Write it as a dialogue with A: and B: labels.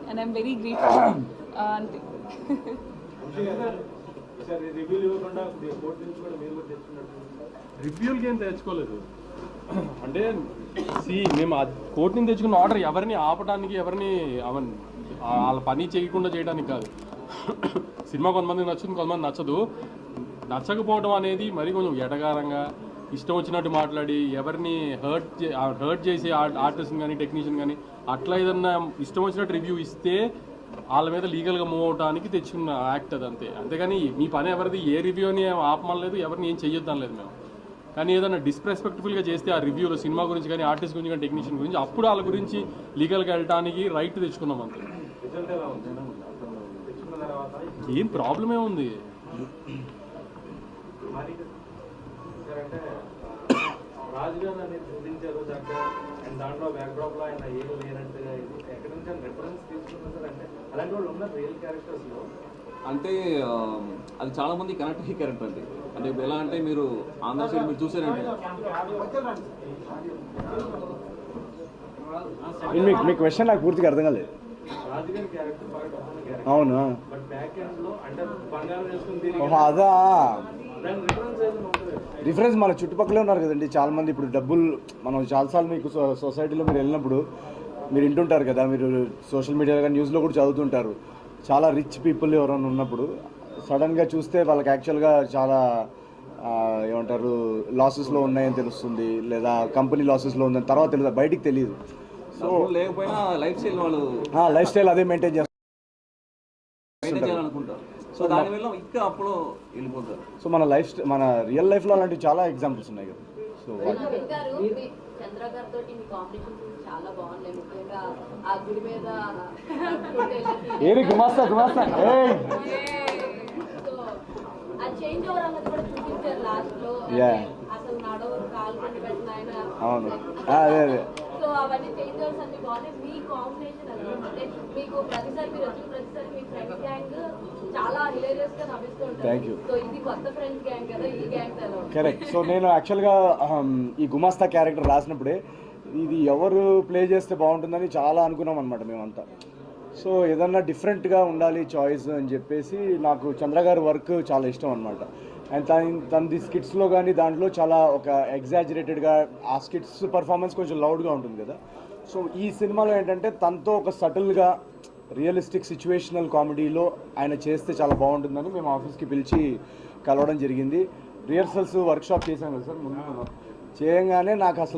A: and I'm very grateful. Ante.
B: రివ్యూలకి ఏం తెచ్చుకోలేదు అంటే మేము ఆ కోర్టు నుంచి తెచ్చుకున్న ఆర్డర్ ఎవరిని ఆపడానికి ఎవరిని వాళ్ళ పని చేయకుండా చేయడానికి కాదు. సినిమా కొంతమందికి నచ్చుతుంది, కొంతమంది నచ్చదు. నచ్చకపోవడం అనేది మరి కొంచెం ఎటగారంగా ఇష్టం వచ్చినట్టు మాట్లాడి ఎవరిని హర్ట్ చేసి ఆర్టిస్ట్ని కానీ టెక్నీషియన్ కానీ అట్లా ఏదన్నా ఇష్టం వచ్చినట్టు రివ్యూ ఇస్తే వాళ్ళ మీద లీగల్గా మూవ్ అవడానికి తెచ్చుకున్న యాక్ట్ అది అంతే. అంతేగాని మీ పని ఎవరిది ఏ రివ్యూని ఆపమనలేదు, ఎవరిని ఏం చెయ్యొద్దని లేదు మేము. కానీ ఏదైనా డిస్రెస్పెక్ట్ఫుల్గా చేస్తే ఆ రివ్యూలో సినిమా గురించి కానీ ఆర్టిస్ట్ గురించి కానీ టెక్నీషియన్ గురించి అప్పుడు వాళ్ళ గురించి లీగల్గా వెళ్ళడానికి రైట్ తెచ్చుకున్నాం అంతే. ఏం ప్రాబ్లమే ఉంది.
C: రాజుగారు అనేది చూపించారు దాంట్లో బ్యాక్డ్రాప్ లో ఆయన ఏం లేనట్టుగా ఎక్కడి నుంచి రెఫరెన్స్ తీసుకున్నారు సార్. అంటే అలాంటి వాళ్ళు ఉన్నారు రియల్ క్యారెక్టర్స్ లో.
D: అంటే అది చాలా మంది కనెక్ట్ అయ్యే క్యారెక్టర్ అండి. అంటే ఎలా అంటే మీరు ఆంధ్ర సైడ్ మీరు చూసారంటే
E: మీ క్వశ్చన్ నాకు పూర్తిగా అర్థం కాలేదు.
C: రాజుగారి క్యారెక్టర్ బాగా డబ్బున్న క్యారెక్టర్.
E: అవును.
C: బట్ బ్యాక్ ఎండ్ లో అంటే బంగారం వేసుకుని
E: అదా
C: దాని రిఫరెన్స్ ఏదైనా ఉంటుంది.
E: డిఫరెన్స్ మన చుట్టుపక్కలే ఉన్నారు కదండి చాలామంది. ఇప్పుడు డబ్బులు మనం చాలాసార్లు మీకు సొసైటీలో మీరు వెళ్ళినప్పుడు మీరు వింటుంటారు కదా, మీరు సోషల్ మీడియాలో కానీ న్యూస్లో కూడా చదువుతుంటారు. చాలా రిచ్ పీపుల్ ఎవరైనా ఉన్నప్పుడు సడన్గా చూస్తే వాళ్ళకి యాక్చువల్గా చాలా ఏమంటారు లాసెస్లో ఉన్నాయని తెలుస్తుంది, లేదా కంపెనీ లాసెస్లో ఉందని తర్వాత తెలుసు, బయటికి తెలియదు.
D: సో లేకపోయినా లైఫ్ స్టైల్ వాళ్ళు
E: లైఫ్ స్టైల్ అదే మెయింటైన్
D: చేయాలనుకుంటారు. సో దానివల్ల ఇంకా అప్పుడు వెళ్ళిపోతారు.
E: సో మన రియల్ లైఫ్లో అలాంటివి చాలా ఎగ్జాంపుల్స్ ఉన్నాయి కదా. సో
F: చంద్ర గారితో మీ కాంపిటీషన్ చాలా బాగున్నాయి. ముఖ్యంగా ఆ గుడి మీద ఆ చేంజ్ ఓవర్ అన్నది కూడా చూపించారు లాస్ట్ లో. అసలు నడవరు కాలు కొని పెట్టిన ఆయన. సో అవన్నీ చేంజ్ ఓవర్స్ అన్ని బాగున్నాయి. మీ కాంబినేషన్ అది అంటే మీకు ప్రతిసారి మీరు వచ్చిన ప్రతిసారి మీ ఫ్రెండ్స్ గ్యాంగ్ చాలా హిలేరియస్ గా నవ్విస్తూ ఉంటారు. సో ఇది కొత్త ఫ్రెండ్స్ గ్యాంగ్ కదా, ఈ గ్యాంగ్ ఎలా?
E: కరెక్ట్. సో నేను యాక్చువల్గా ఈ గుమాస్తా క్యారెక్టర్ రాసినప్పుడే ఇది ఎవరు ప్లే చేస్తే బాగుంటుందని చాలా అనుకున్నాం అనమాట మేమంతా. సో ఏదన్నా డిఫరెంట్గా ఉండాలి చాయిస్ అని చెప్పేసి నాకు చంద్రగారి వర్క్ చాలా ఇష్టం అనమాట. అండ్ తనది స్కిట్స్లో కానీ దాంట్లో చాలా ఒక ఎగ్జాజరేటెడ్గా ఆ స్కిట్స్ పర్ఫార్మెన్స్ కొంచెం లౌడ్గా ఉంటుంది కదా. సో ఈ సినిమాలో ఏంటంటే తనతో ఒక సటిల్గా రియలిస్టిక్ సిచ్యువేషనల్ కామెడీలో ఆయన చేస్తే చాలా బాగుంటుందని మేము ఆఫీస్కి పిలిచి కలవడం జరిగింది. రిహర్సల్స్ వర్క్షాప్ చేశాం కదా సార్. ముందు చేయగానే నాకు అసలు